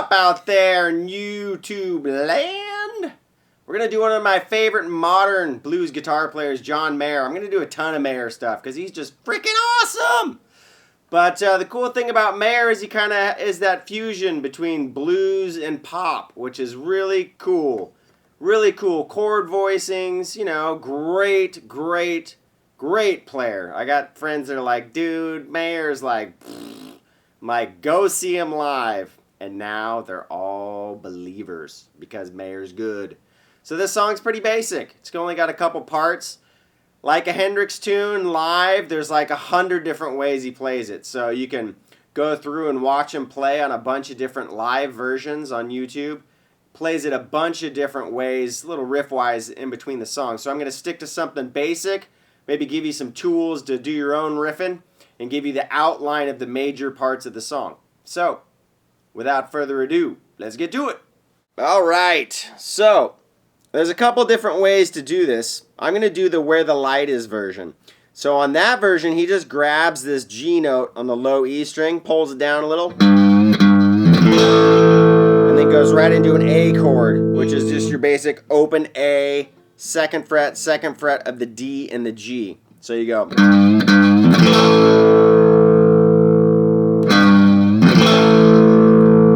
up out there in YouTube land? We're going to do one of my favorite modern blues guitar players, John Mayer. I'm going to do a ton of Mayer stuff because he's just freaking awesome. But the cool thing about Mayer is he kind of is that fusion between blues and pop, which is really cool. Really cool chord voicings, you know, great player. I got friends that are like, dude, Mayer's like, pfft. I'm like, go see him live. And now they're all believers because Mayer's good. So this song's pretty basic. It's only got a couple parts. Like a Hendrix tune live, there's like 100 different ways he plays it. So you can go through and watch him play on a bunch of different live versions on YouTube. Plays it a bunch of different ways, little riff-wise in between the songs. So I'm going to stick to something basic, maybe give you some tools to do your own riffing, and give you the outline of the major parts of the song. So, without further ado, let's get to it. All right, so there's a couple different ways to do this. I'm going to do the Where the Light Is version. So on that version, he just grabs this G note on the low E string, pulls it down a little, and then goes right into an A chord, which is just your basic open A, second fret of the D and the G. So you go.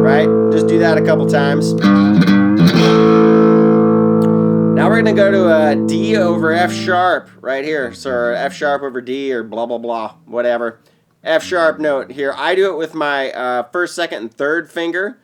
Right? Just do that a couple times. Now we're going to go to a D over F sharp right here. So F sharp over D or blah, blah, blah, whatever. F sharp note here. I do it with my first, second, and third finger.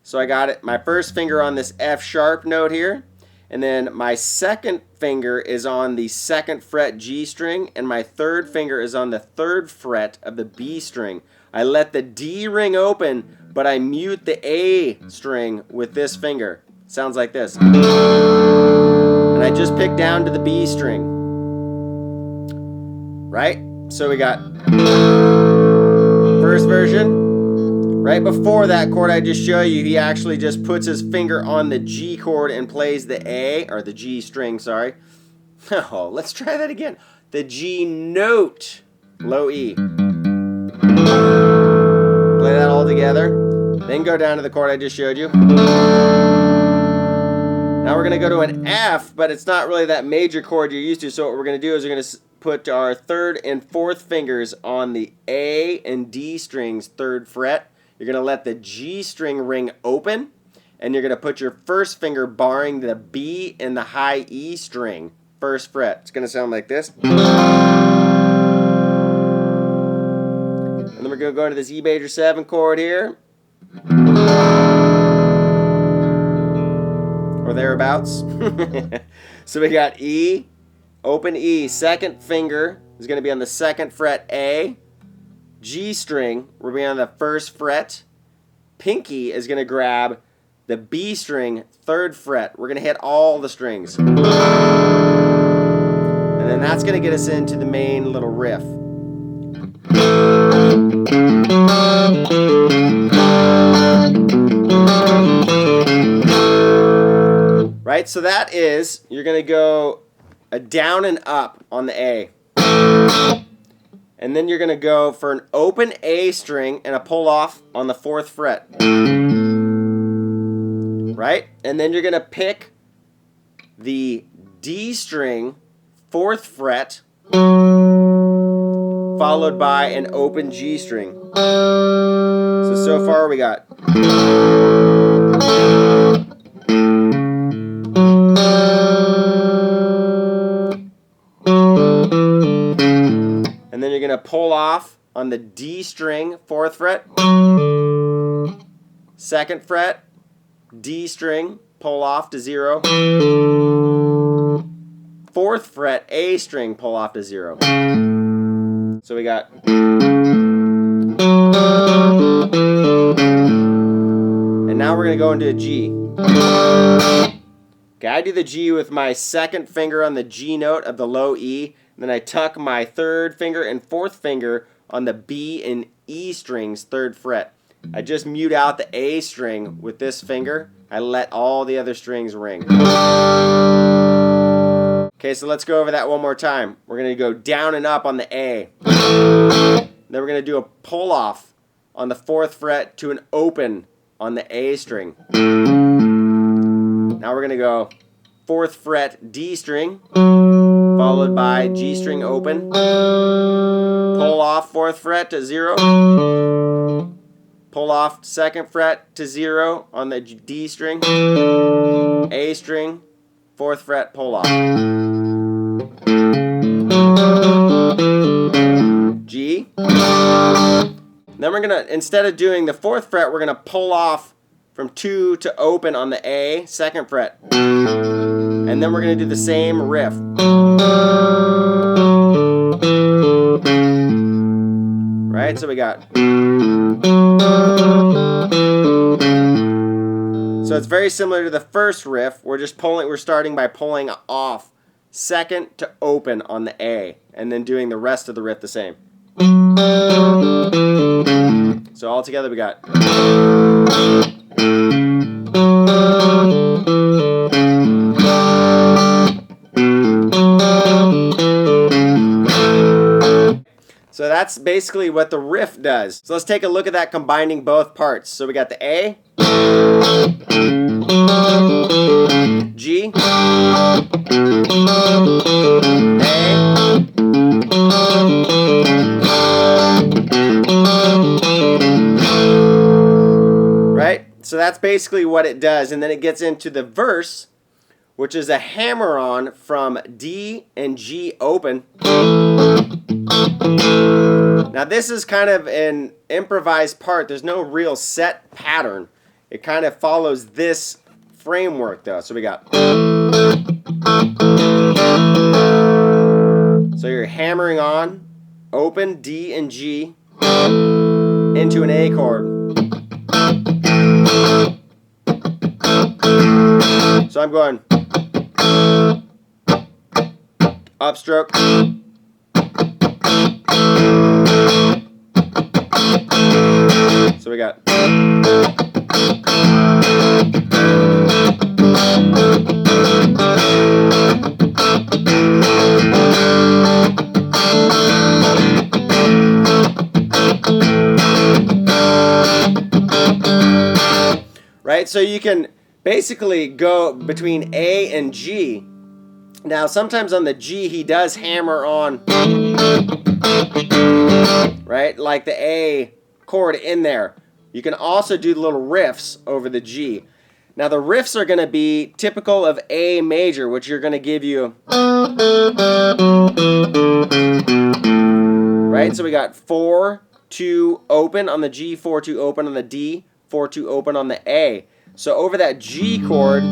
So I got it. My first finger on this F sharp note here. And then my second finger is on the second fret G string. And my third finger is on the third fret of the B string. I let the D ring open, but I mute the A string with this finger. Sounds like this. And I just pick down to the B string. Right? So we got first version. Right before that chord I just showed you, he actually just puts his finger on the G chord and plays the A, or the G string, sorry. Oh, let's try that again. The G note, low E. Play that all together. Then go down to the chord I just showed you. Now we're going to go to an F, but it's not really that major chord you're used to. So what we're going to do is we're going to put our third and fourth fingers on the A and D strings, third fret. You're going to let the G string ring open, and you're going to put your first finger barring the B and the high E string, first fret. It's going to sound like this. And then we're going to go into this E major 7 chord here. Or thereabouts. So we got E, open E, second finger is going to be on the second fret A, G string, we're going to be on the first fret, pinky is going to grab the B string, third fret. We're going to hit all the strings. And then that's going to get us into the main little riff. Right, so that is, you're going to go a down and up on the A. And then you're going to go for an open A string and a pull off on the fourth fret. Right? And then you're going to pick the D string, fourth fret, followed by an open G string. So far we got. And then you're going to pull off on the D string, fourth fret, second fret, D string, pull off to 0, fourth fret, A string, pull off to 0. So we got. And now we're going to go into a G. Okay, I do the G with my second finger on the G note of the low E. And then I tuck my third finger and fourth finger on the B and E strings, third fret. I just mute out the A string with this finger. I let all the other strings ring. Okay, so let's go over that one more time. We're going to go down and up on the A. Then we're going to do a pull off on the fourth fret to an open on the A string. Now we're going to go 4th fret D string, followed by G string open, pull off 4th fret to 0, pull off 2nd fret to 0 on the D string, A string, 4th fret, pull off. G. Then we're going to, instead of doing the 4th fret, we're going to pull off from 2 to open on the A, 2nd fret. And then we're going to do the same riff. Right, so we got. So it's very similar to the first riff. We're starting by pulling off 2nd to open on the A, and then doing the rest of the riff the same. So all together we got. So that's basically what the riff does. So let's take a look at that combining both parts. So we got the A, G, right? So that's basically what it does. And then it gets into the verse, which is a hammer-on from D and G open. Now this is kind of an improvised part. There's no real set pattern. It kind of follows this framework though. So we got. So you're hammering on, open D and G into an A chord. So I'm going upstroke, so we got. Right, so you can basically go between A and G. Now sometimes on the G he does hammer on, right, like the A chord in there. You can also do little riffs over the G. Now the riffs are going to be typical of A major, which you're going to give you, right, so we got 4-2 open on the G, 4-2 open on the D, 4-2 open on the A. So over that G chord, you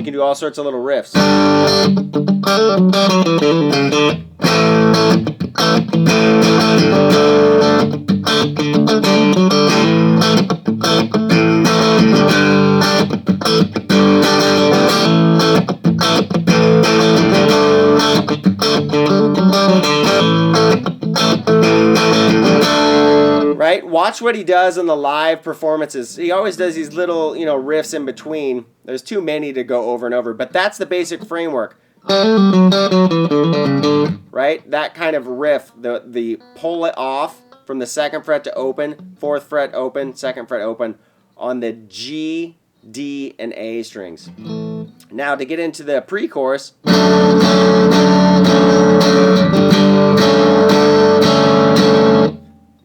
can do all sorts of little riffs. Right? Watch what he does in the live performances. He always does these little, riffs in between. There's too many to go over and over, but that's the basic framework. Right? That kind of riff, the pull it off from the 2nd fret to open, 4th fret open, 2nd fret open on the G, D, and A strings. Now to get into the pre-chorus,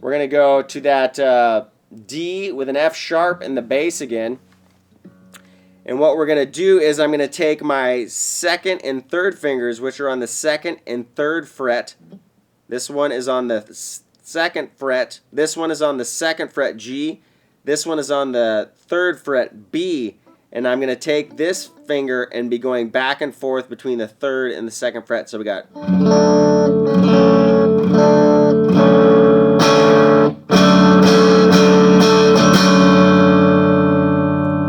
we're going to go to that D with an F sharp and the bass again. And what we're going to do is I'm going to take my 2nd and 3rd fingers, which are on the 2nd and 3rd fret. This one is on the 2nd fret. This one is on the 2nd fret G. This one is on the 3rd fret B. And I'm going to take this finger and be going back and forth between the 3rd and the 2nd fret. So we got.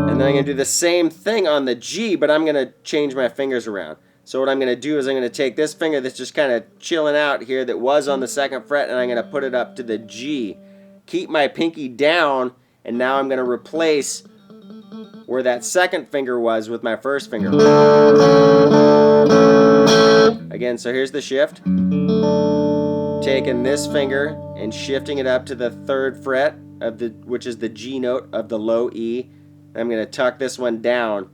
And then I'm going to do the same thing on the G, but I'm going to change my fingers around. So what I'm going to do is I'm going to take this finger that's just kind of chilling out here that was on the 2nd fret, and I'm going to put it up to the G. Keep my pinky down, and now I'm going to replace where that 2nd finger was with my 1st finger. Again, so here's the shift. taking this finger and shifting it up to the 3rd fret of the, which is the G note of the low E. And I'm going to tuck this one down,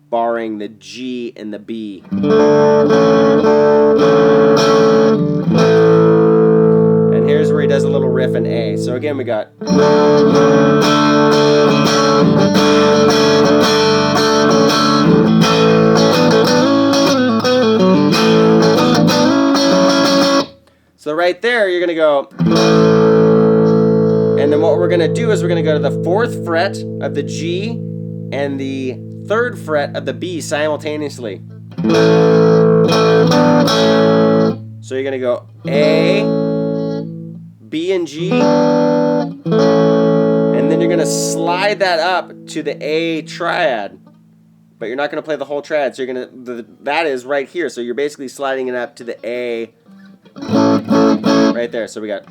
barring the G and the B. And here's where he does a little riff in A. So again, we got. So right there, you're going to go, and then what we're going to do is we're going to go to the 4th fret of the G and the 3rd fret of the B simultaneously. So you're going to go A, B, and G, and then you're going to slide that up to the A triad, but you're not going to play the whole triad. So you're going to, that is right here. So you're basically sliding it up to the A. Right there, so we got.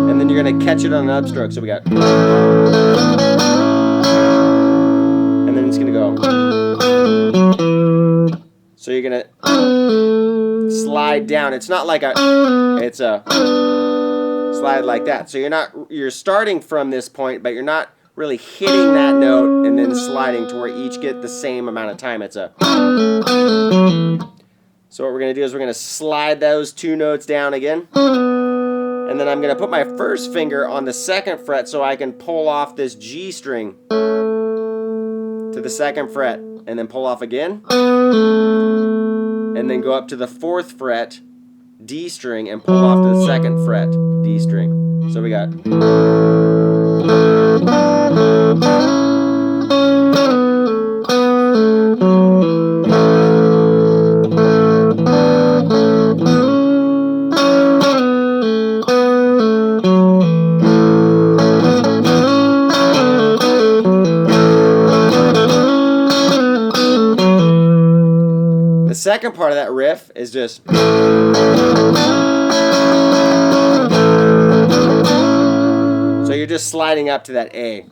And then you're going to catch it on an upstroke, so we got. And then it's going to go. So you're going to slide down. It's not like a. It's a slide like that. So you're starting from this point, but you're not really hitting that note and then sliding to where each get the same amount of time. It's a. So what we're going to do is we're going to slide those 2 notes down again. And then I'm going to put my first finger on the 2nd fret so I can pull off this G string to the 2nd fret. And then pull off again. And then go up to the 4th fret D string and pull off to the 2nd fret D string. So we got. The second part of that riff is just. So you're just sliding up to that A.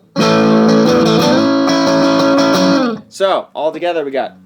So, all together we got.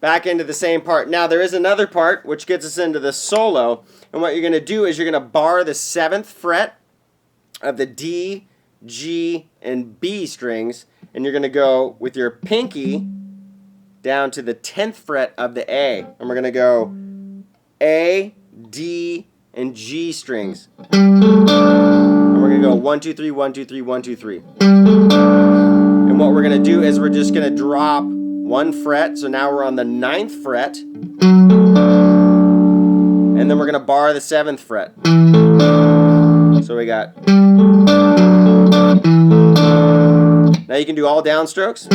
Back into the same part. Now there is another part which gets us into the solo, and what you're going to do is you're going to bar the 7th fret of the D, G, and B strings, and you're going to go with your pinky down to the 10th fret of the A, and we're going to go A, D, and G strings, and we're going to go 1, 2, 3, 1, 2, 3, 1, 2, 3. And what we're going to do is we're just going to drop 1 fret, so now we're on the 9th fret, and then we're going to bar the 7th fret. So we got. Now you can do all downstrokes.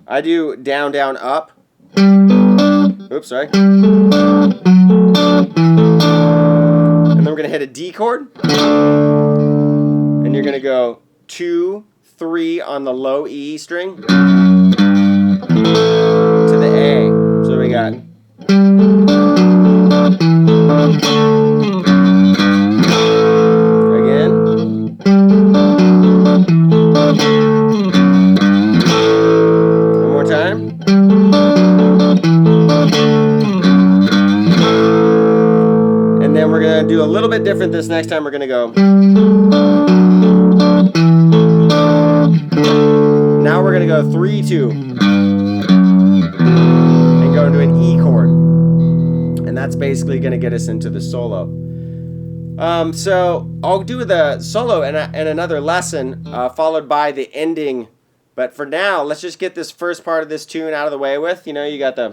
I do down, down, up. Oops, sorry. And then we're going to hit a D chord, and you're going to go 2, 3 on the low E string to the A. So we got. Again. One more time. And then we're going to do a little bit different this next time. We're going to go. Now we're going to go 3, 2. And go into an E chord. And that's that's basically going to get us into the solo. So I'll do the solo and another lesson, followed by the ending. But for now, let's just get this first part of this tune out of the way with. You know, you got the...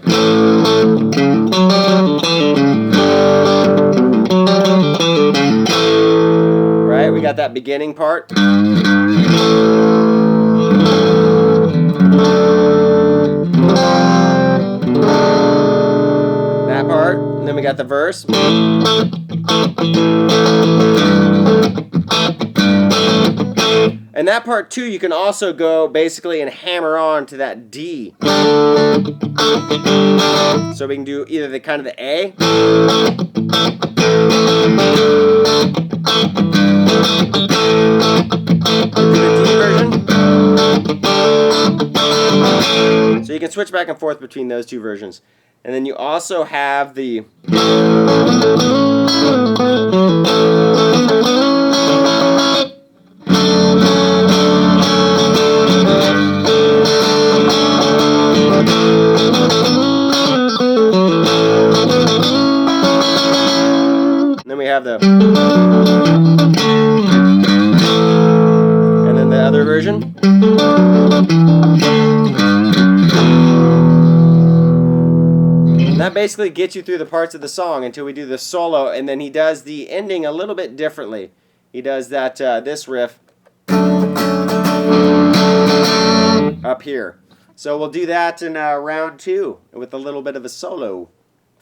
Right, we got that beginning part. That part, and then we got the verse. And that part too, you can also go basically and hammer on to that D. So we can do either the kind of the A, do the D version. So you can switch back and forth between those two versions. And then you also have the... And then we have the... And then the other version. And that basically gets you through the parts of the song until we do the solo, and then he does the ending a little bit differently. He does that this riff up here. So we'll do that in round 2 with a little bit of a solo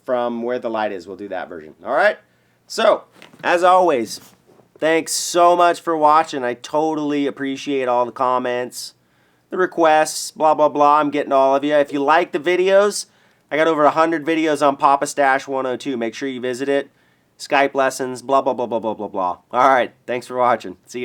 from Where the Light Is. We'll do that version. All right? So, as always, thanks so much for watching. I totally appreciate all the comments, the requests, blah, blah, blah. I'm getting all of you. If you like the videos, I got over 100 videos on Papa Stash 102. Make sure you visit it. Skype lessons, blah, blah, blah, blah, blah, blah, blah. All right. Thanks for watching. See you.